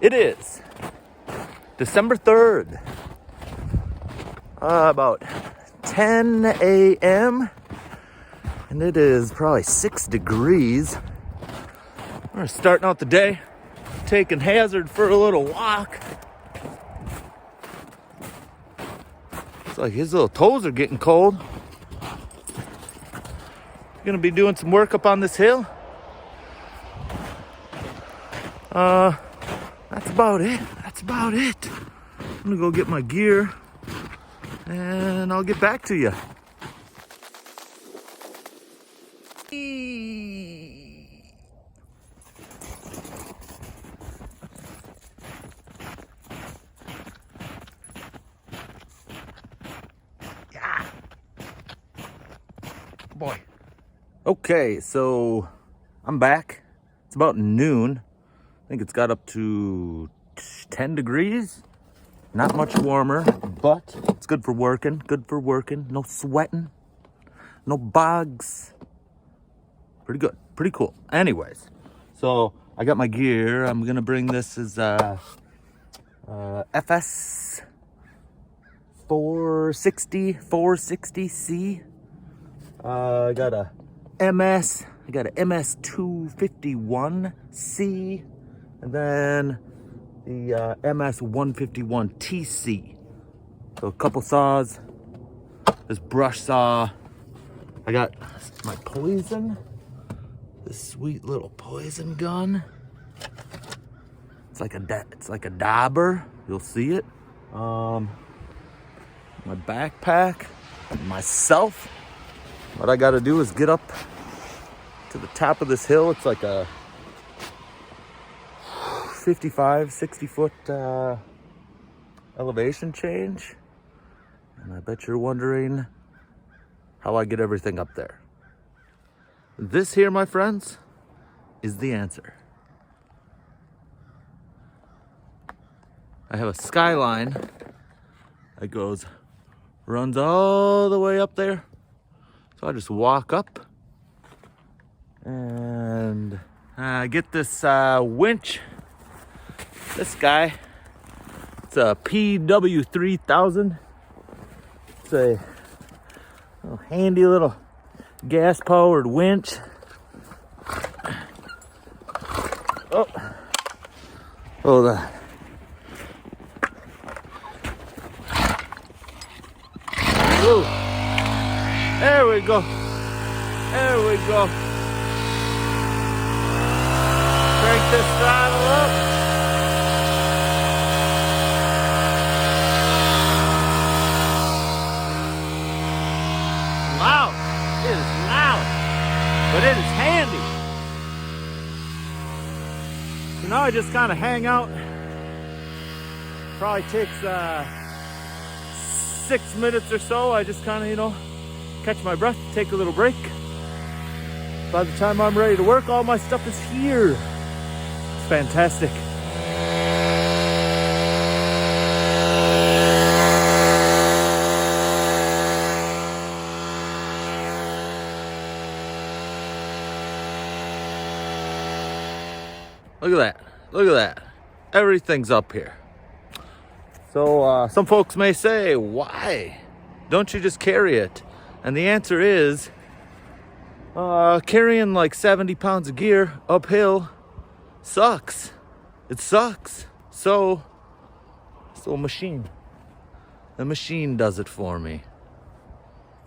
It is December 3rd, about 10 a.m. and it is probably 6 degrees. We're starting out the day, taking Hazard for a little walk. It's like his little toes are getting cold. Gonna be doing some work up on this hill. That's about it. I'm gonna go get my gear and I'll get back to you. Yeah. Boy. Okay, so I'm back. It's about noon. I think it's got up to 10 degrees. Not much warmer, but it's good for working. No sweating, no bugs. Pretty good, pretty cool. Anyways, so I got my gear. I'm gonna bring this as FS460C. I got a MS. I got a MS251C, and then the MS151TC. So a couple saws, this brush saw. I got my poison, this sweet little poison gun. It's like a dauber. You'll see it. My backpack, myself. What I got to do is get up to the top of this hill. It's like a 55, 60 foot elevation change. And I bet you're wondering how I get everything up there. This here, my friends, is the answer. I have a skyline that runs all the way up there. So I just walk up and get this winch. This guy, it's a PW3000. It's a handy little gas-powered winch. Oh, that. Ooh. There we go. Crank this throttle up. Loud. It is loud, but it is handy. So now I just kind of hang out. Probably takes 6 minutes or so. I just kind of, catch my breath, take a little break. By the time I'm ready to work, all my stuff is here. It's fantastic. Look at that. Everything's up here. So some folks may say, why don't you just carry it? And the answer is, carrying like 70 pounds of gear uphill sucks. It sucks. So the machine does it for me.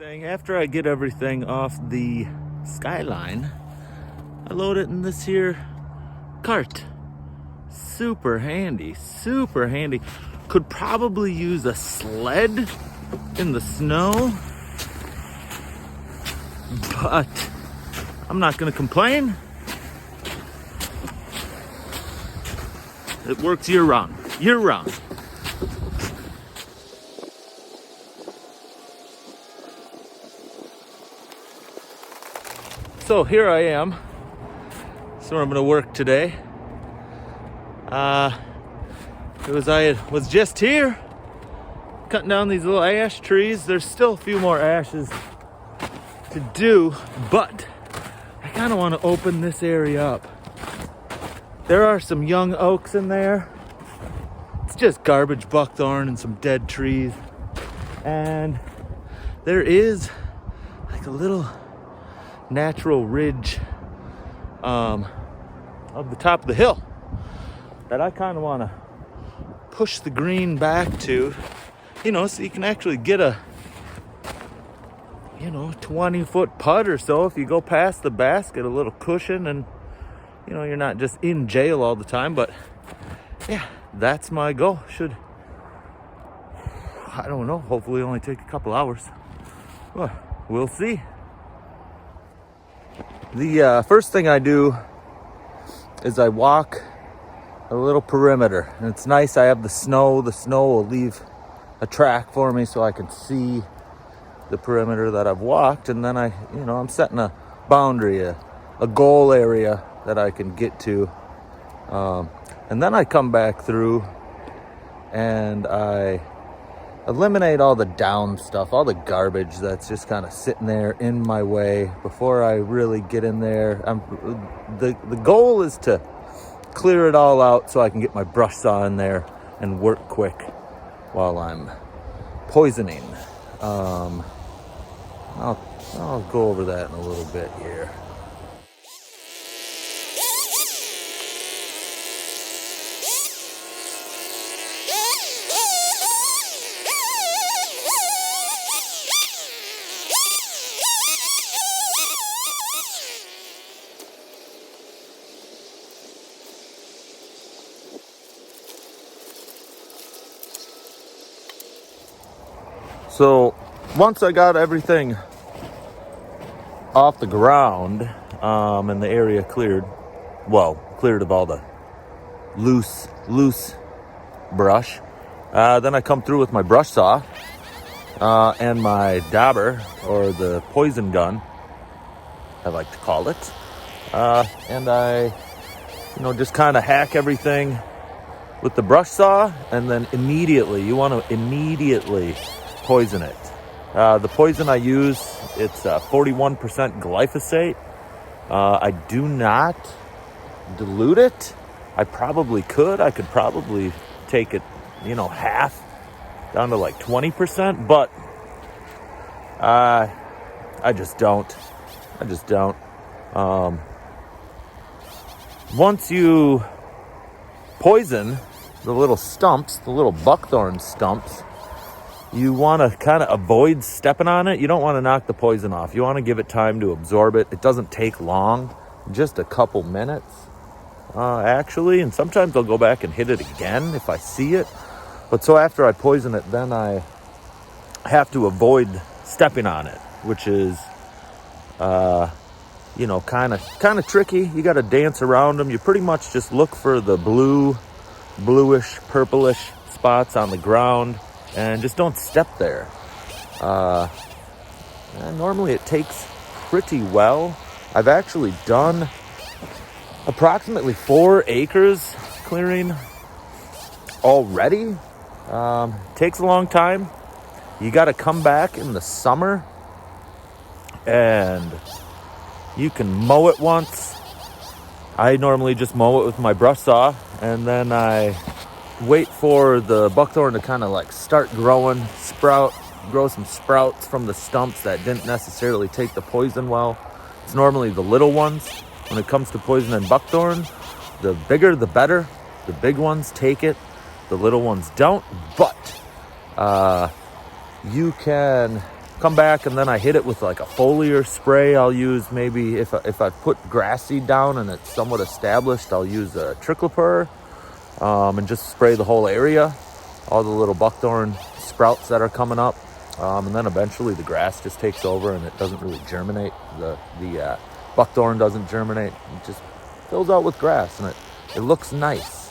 After I get everything off the skyline, I load it in this here cart. Super handy. Could probably use a sled in the snow, but I'm not gonna complain. It works year round. So here I am. So I'm gonna work today. I was just here cutting down these little ash trees. There's still a few more ashes to do, but I kind of want to open this area up. There are some young oaks in there. it's just garbage buckthorn and some dead trees. And there is like a little natural ridge of the top of the hill that I kind of want to push the green back to, so you can actually get a 20-foot putt or so if you go past the basket, a little cushion, and you're not just in jail all the time. But yeah, that's my goal. Should, I don't know, hopefully only take a couple hours. Well, we'll see. The first thing I do is I walk a little perimeter, and it's nice. I have the snow will leave a track for me so I can see the perimeter that I've walked, and then I'm setting a boundary, a goal area that I can get to, and then I come back through and I eliminate all the down stuff, all the garbage that's just kind of sitting there in my way before I really get in there. The goal is to clear it all out so I can get my brush saw in there and work quick while I'm poisoning. I'll go over that in a little bit here. So once I got everything off the ground and the area cleared of all the loose brush, then I come through with my brush saw and my dauber, or the poison gun, I like to call it, and I just kind of hack everything with the brush saw, and then you want to immediately poison it. The poison I use, it's 41% glyphosate. I do not dilute it. I probably could. I could probably take it, half down to like 20%, but I just don't. Once you poison the little stumps, the little buckthorn stumps, you want to kind of avoid stepping on it. You don't want to knock the poison off. You want to give it time to absorb it. It doesn't take long, just a couple minutes, actually. And sometimes I'll go back and hit it again if I see it. But so after I poison it, then I have to avoid stepping on it, which is, kind of tricky. You got to dance around them. You pretty much just look for the bluish, purplish spots on the ground, and just don't step there. And normally it takes pretty well. I've actually done approximately 4 acres clearing already. Takes a long time. You got to come back in the summer, and you can mow it once. I normally just mow it with my brush saw, and then I wait for the buckthorn to kind of like start growing, grow some sprouts from the stumps that didn't necessarily take the poison well. It's normally the little ones. When it comes to poison and buckthorn, the bigger the better. The big ones take it, the little ones don't. But you can come back, and then I hit it with like a foliar spray. I'll use maybe, if I put grass seed down and it's somewhat established, I'll use a triclopur. And just spray the whole area, all the little buckthorn sprouts that are coming up, and then eventually the grass just takes over and it doesn't really germinate. The buckthorn doesn't germinate. It just fills out with grass, and it looks nice.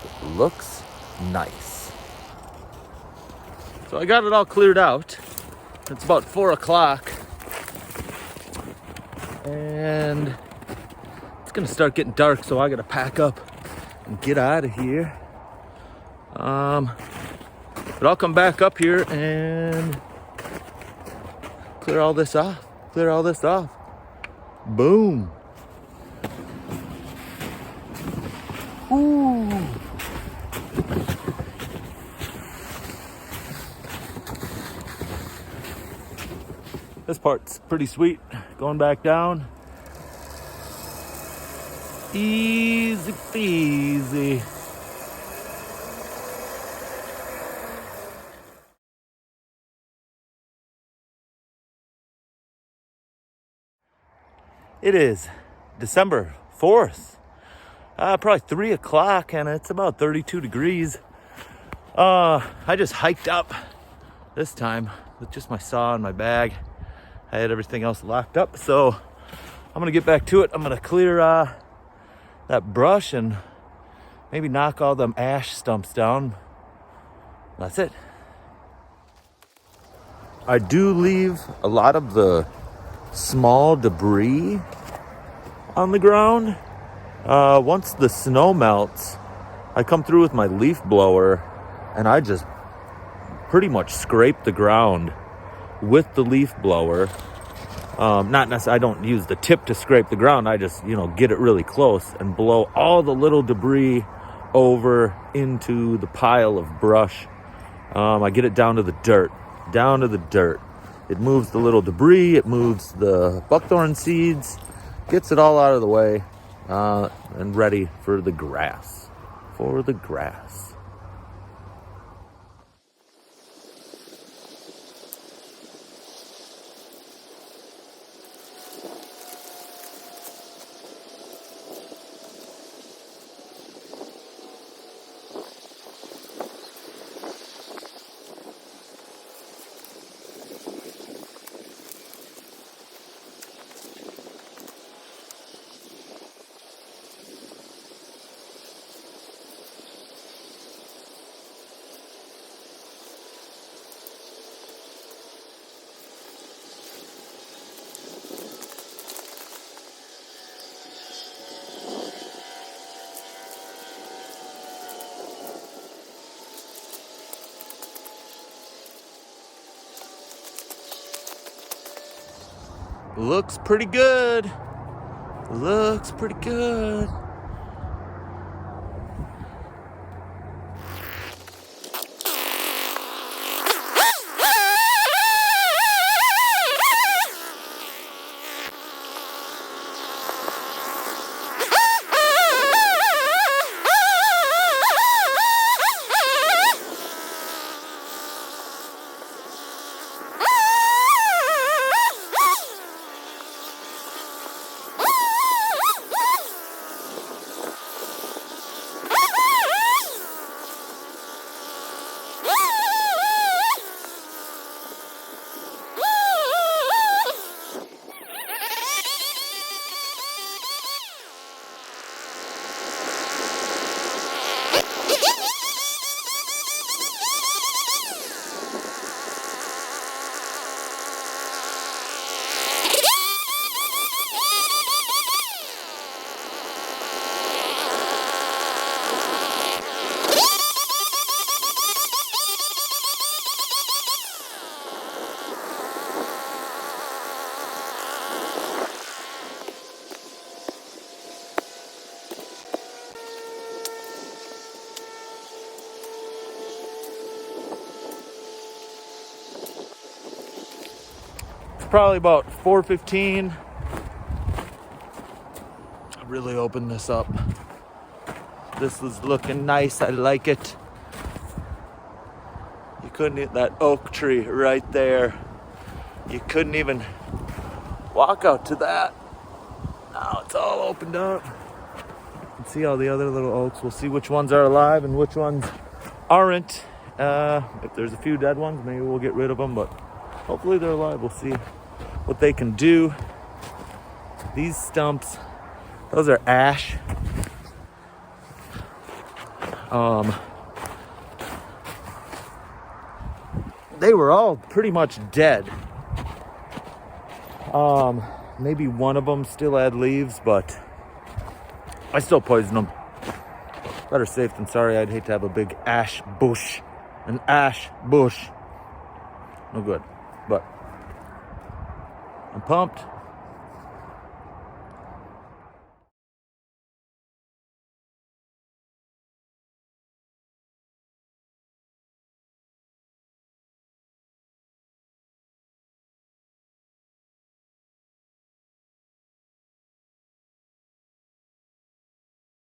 It looks nice. So I got it all cleared out. It's about 4 o'clock, and it's gonna start getting dark, so I gotta pack up and get out of here. But I'll come back up here and clear all this off. Boom. Ooh. This part's pretty sweet. Going back down. Easy peasy. It is December 4th, probably 3 o'clock, and it's about 32 degrees. I just hiked up this time with just my saw and my bag. I had everything else locked up, so I'm gonna get back to it. I'm gonna clear that brush and maybe knock all them ash stumps down. That's it. I do leave a lot of the small debris on the ground. Once the snow melts, I come through with my leaf blower and I just pretty much scrape the ground with the leaf blower. Not necessarily, I don't use the tip to scrape the ground. I just, get it really close and blow all the little debris over into the pile of brush. I get it down to the dirt. It moves the little debris, it moves the buckthorn seeds, gets it all out of the way, and ready for the grass. Looks pretty good. Probably about 4:15. I really opened this up. This is looking nice. I like it. You couldn't hit that oak tree right there. You couldn't even walk out to that. Now it's all opened up. You can see all the other little oaks. We'll see which ones are alive and which ones aren't. If there's a few dead ones, maybe we'll get rid of them, but hopefully they're alive. We'll see what they can do. These stumps, those are ash. They were all pretty much dead. Maybe one of them still had leaves, but I still poisoned them. Better safe than sorry. I'd hate to have a big ash bush. An ash bush. No good. But I'm pumped.